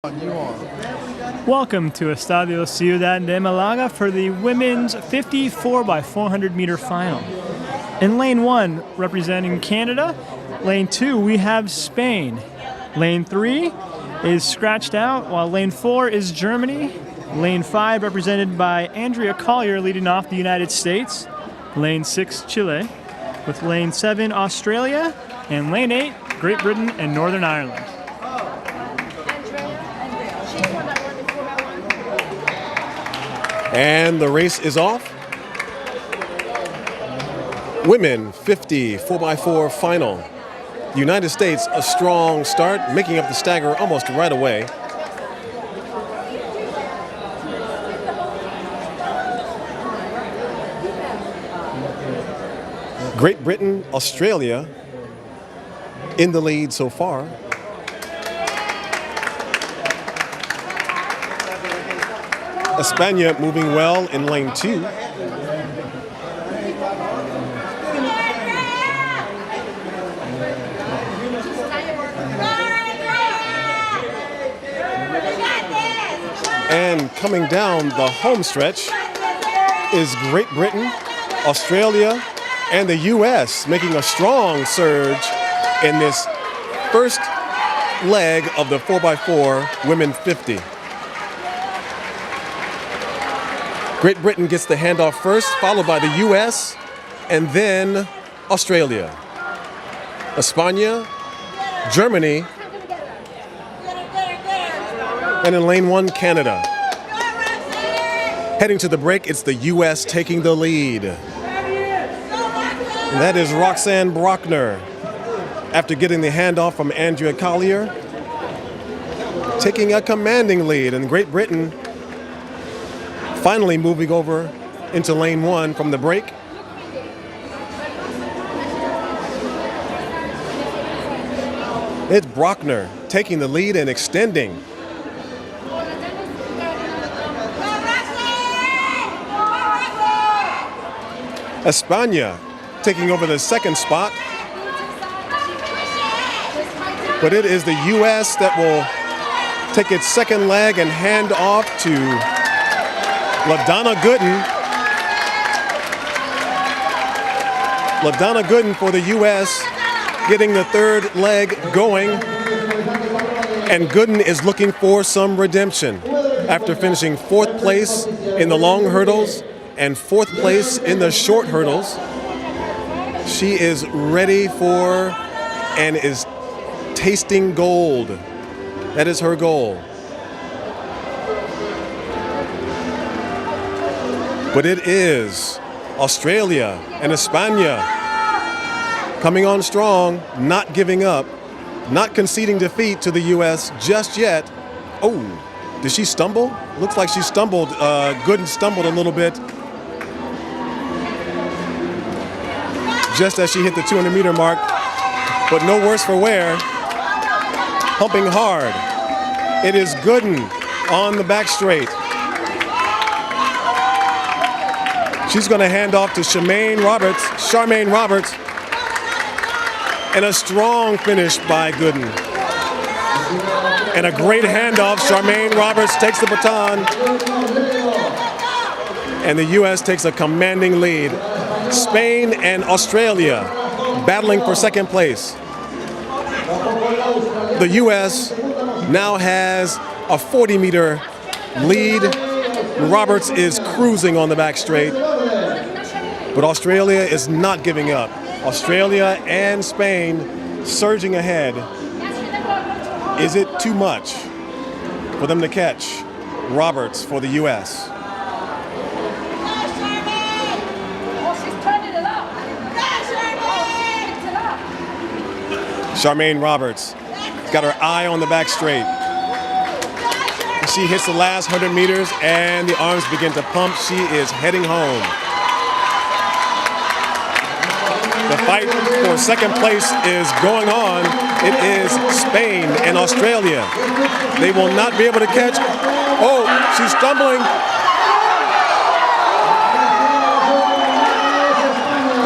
Welcome to Estadio Ciudad de Malaga for the women's 50 4x400 meter final. In lane 1, representing Canada. Lane 2, we have Spain. Lane 3 is scratched out, while lane 4 is Germany. Lane 5, represented by Andrea Collier, leading off the United States. Lane 6, Chile. With lane 7, Australia. And lane 8, Great Britain and Northern Ireland. And the race is off. Women 50 4x4 final. The United States, a strong start, making up the stagger almost right away. Great Britain, Australia in the lead so far. España moving well in lane 2. And coming down the home stretch is Great Britain, Australia, and the U.S. making a strong surge in this first leg of the 4x4 women 50. Great Britain gets the handoff first, followed by the U.S. and then Australia. España, Germany, and in lane 1, Canada. Heading to the break, it's the U.S. taking the lead. And that is Roxanne Brockner, after getting the handoff from Andrea Collier, taking a commanding lead, and Great Britain finally moving over into lane 1 from the break. It's Brockner taking the lead and extending. España taking over the second spot. But it is the U.S. that will take its second leg and hand off to LaDonna Gooden. LaDonna Gooden for the U.S. getting the third leg going. And Gooden is looking for some redemption after finishing 4th place in the long hurdles and 4th place in the short hurdles. She is ready for and is tasting gold. That is her goal. But it is Australia and España coming on strong, not giving up, not conceding defeat to the U.S. just yet. Oh, did she stumble? Looks like she stumbled. Gooden stumbled a little bit just as she hit the 200-meter mark, but no worse for wear. Pumping hard. It is Gooden on the back straight. She's going to hand off to Charmaine Roberts, and a strong finish by Gooden. And a great handoff. Charmaine Roberts takes the baton, and the U.S. takes a commanding lead. Spain and Australia battling for second place. The U.S. now has a 40-meter lead. Roberts is cruising on the back straight. But Australia is not giving up. Australia and Spain surging ahead. Is it too much for them to catch Roberts for the U.S.? Charmaine Roberts got her eye on the back straight. She hits the last 100 meters and the arms begin to pump. She is heading home. The fight for second place is going on. It is Spain and Australia. They will not be able to catch. Oh, she's stumbling.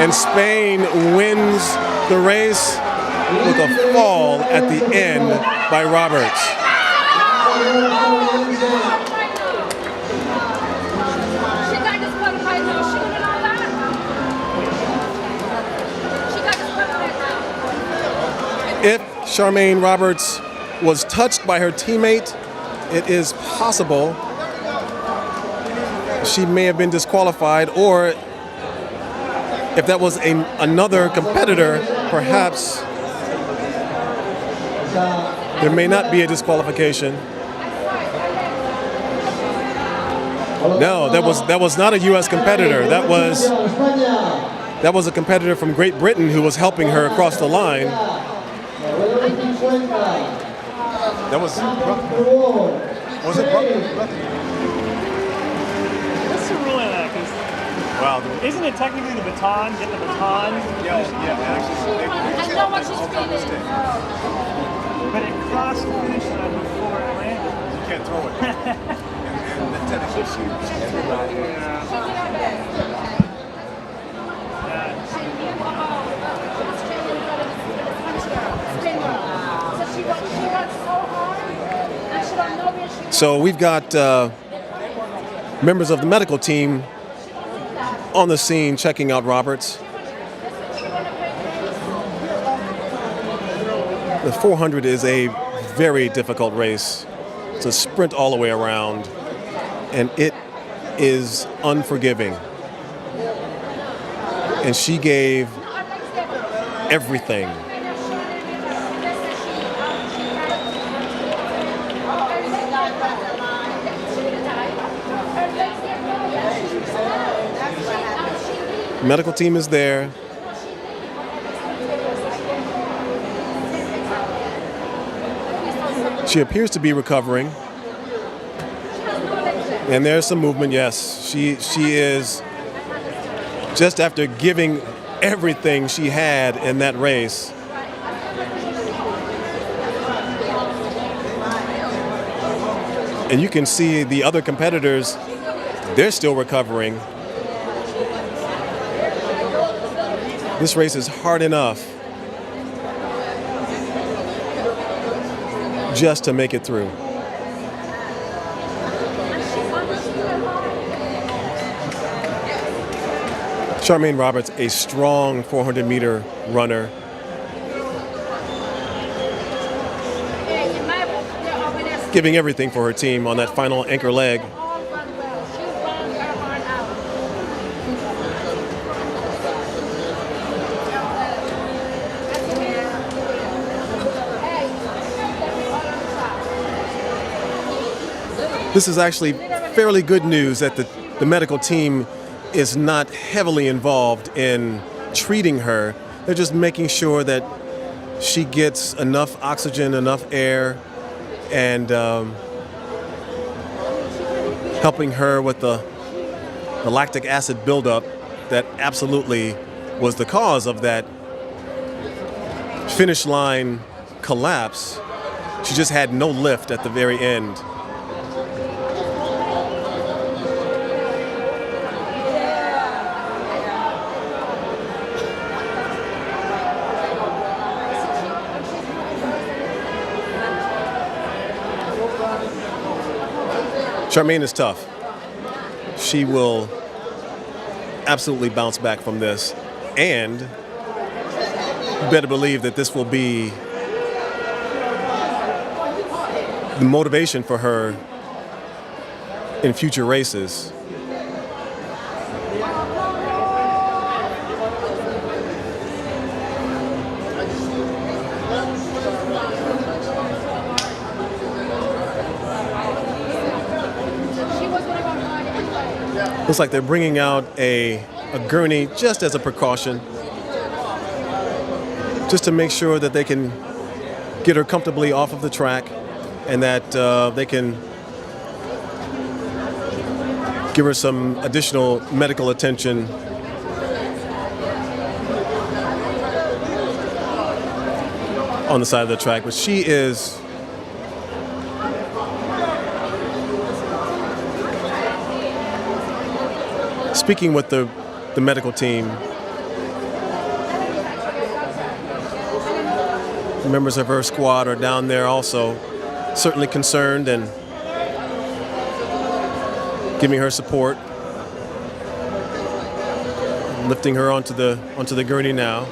And Spain wins the race with a fall at the end by Roberts. If Charmaine Roberts was touched by her teammate, it is possible she may have been disqualified, or if that was another competitor, perhaps there may not be a disqualification. No, that was not a U.S. competitor. That was a competitor from Great Britain who was helping her across the line. That was it What's the ruling on that? 'Cause wow. isn't it technically the baton? Get the baton? Yeah, actually. I know what she's feeling. But it crossed the finish line before it landed. You can't throw it. and the tennis issue. So we've got members of the medical team on the scene checking out Roberts. The 400 is a very difficult race. It's a sprint all the way around, and it is unforgiving. And she gave everything. Medical team is there. She appears to be recovering. And there's some movement, yes. She is, just after giving everything she had in that race. And you can see the other competitors, they're still recovering. This race is hard enough just to make it through. Charmaine Roberts, a strong 400-meter runner. Giving everything for her team on that final anchor leg. This is actually fairly good news that the medical team is not heavily involved in treating her. They're just making sure that she gets enough oxygen, enough air, and helping her with the lactic acid buildup that absolutely was the cause of that finish line collapse. She just had no lift at the very end. Charmaine is tough. She will absolutely bounce back from this, and you better believe that this will be the motivation for her in future races. Looks like they're bringing out a gurney just as a precaution, just to make sure that they can get her comfortably off of the track and that they can give her some additional medical attention. On the side of the track, but she is speaking with the medical team. Members of her squad are down there also certainly concerned and giving her support, lifting her onto the gurney now.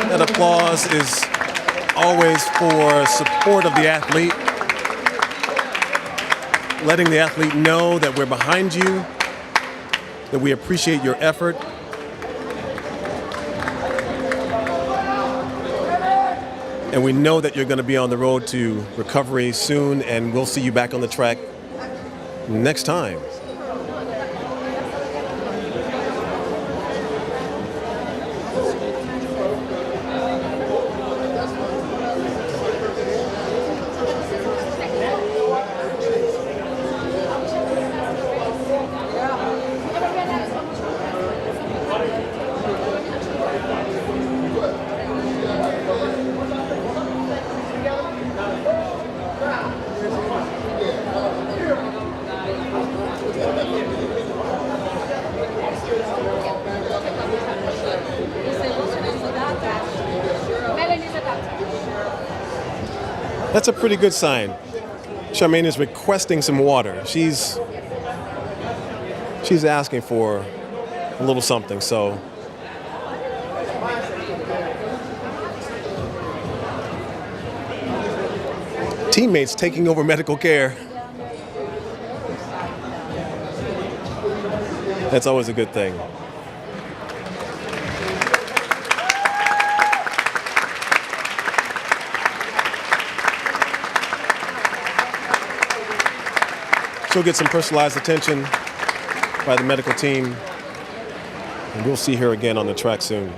That applause is always for support of the athlete, letting the athlete know that we're behind you, that we appreciate your effort. And we know that you're going to be on the road to recovery soon, and we'll see you back on the track next time. That's a pretty good sign. Charmaine is requesting some water. She's asking for a little something, so. Teammates taking over medical care. That's always a good thing. She'll get some personalized attention by the medical team, and we'll see her again on the track soon.